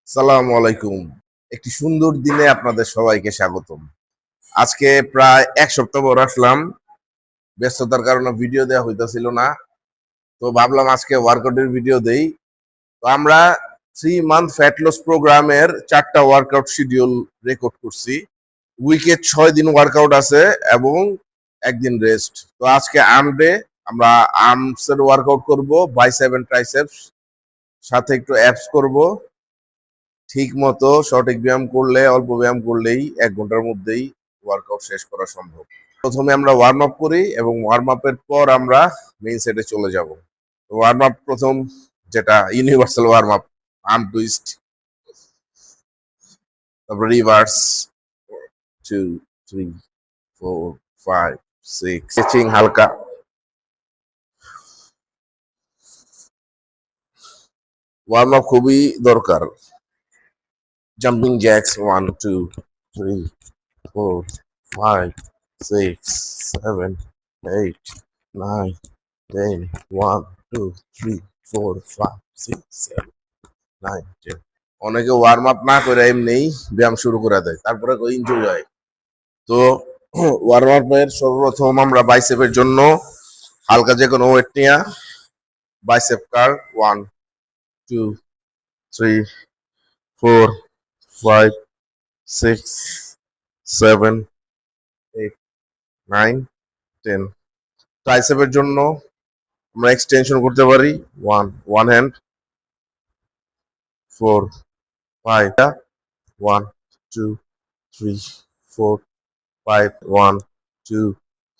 সালামু আলাইকুম। একটি সুন্দর দিনে আপনাদের সবাইকে স্বাগতম। আজকে প্রায় ১ সপ্তাহ পর আসলাম। ব্যস্ততার কারণে ভিডিও দেওয়া হইতেছিল না। তো ভাবলাম আজকে ওয়ার্কআউটের ভিডিও দেই। তো আমরা 3 মান্থ ফ্যাট লস প্রোগ্রামের 4টা ওয়ার্কআউট শিডিউল রেকর্ড করছি। উইকে 6 দিন ওয়ার্কআউট আছে এবং 1 দিন রেস্ট। তো আজকে আর্ম ডে, আমরা আর্মসের ওয়ার্কআউট করব, বাইসেপ এন্ড ট্রাইসেপস, সাথে একটু অ্যাপস করব। ঠিক মতো সঠিক ব্যায়াম করলে, অল্প ব্যায়াম করলেই 1 ঘন্টার মধ্যেই ওয়ার্কআউট শেষ করা সম্ভব। প্রথমে আমরা ওয়ার্ম আপ করি এবং ওয়ার্ম আপের পর আমরা মেইন সেটে চলে যাব। ওয়ার্ম আপ প্রথম যেটা universal warm up, arm twist, তারপর রিভার্স 2 3 4 5 6, স্ট্রেচিং হালকা। ওয়ার্ম আপ খুবই দরকার। Jumping jacks 1 2 3 4 5 6 7 8 9 10 1 2 3 4 5 6 7 9 10। অনেকে ওয়ার্ম আপ না করে এমনি ব্যায়াম শুরু করে দেয়, তারপরে ইনজুরি হয়। তো ওয়ার্ম আপের সর্বপ্রথম আমরা বাইসেপের জন্য হালকা যে কোনো ওয়েট নিয়ে বাইসেপ কার্ল 1 2 3 4 5 6 7 8 9 10। ট্রাইসেপের জন্য আমরা এক্সটেনশন করতে পারি 1 হ্যান্ড 4 5 1 2 3 4 5 1 2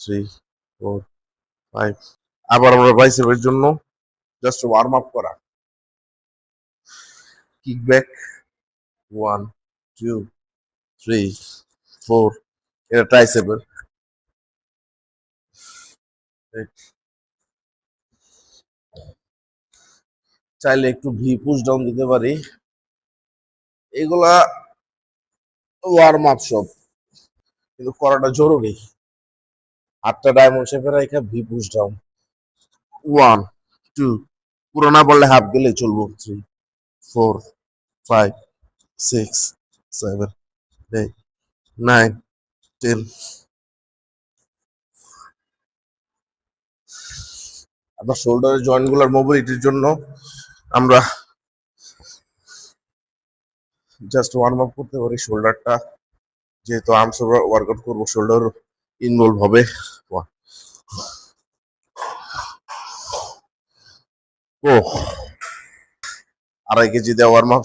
3 4 5। আবার আমরা বাইসেপের জন্য জাস্ট ওয়ার্ম আপ করা, কিক ব্যাক 1 2 3 4, এটা ট্রাইসেপের। চাইলে একটু ভি পুশ ডাউন দিতে পারি। এগুলা ওয়ার্ম আপ সব, কিন্তু করাটা জরুরি। হাতটা ডায়মন্ড শেপে রাখা ভি পুশ ডাউন 1 2, পুরো না পারলে হাফ গেলে চলবো 3 4 5 6 7 8 9 10। আপনার শোল্ডারের জয়েন্ট গুলার মোবিলিটির জন্য আমরা জাস্ট ওয়ার্ম আপ করতে পারি শোল্ডারটা, যেহেতু আর্মস ওয়ার্কআউট করবো, শোল্ডার ইনভলভ হবে। ও 2.5 কেজি দিয়ে ওয়ার্ম আপ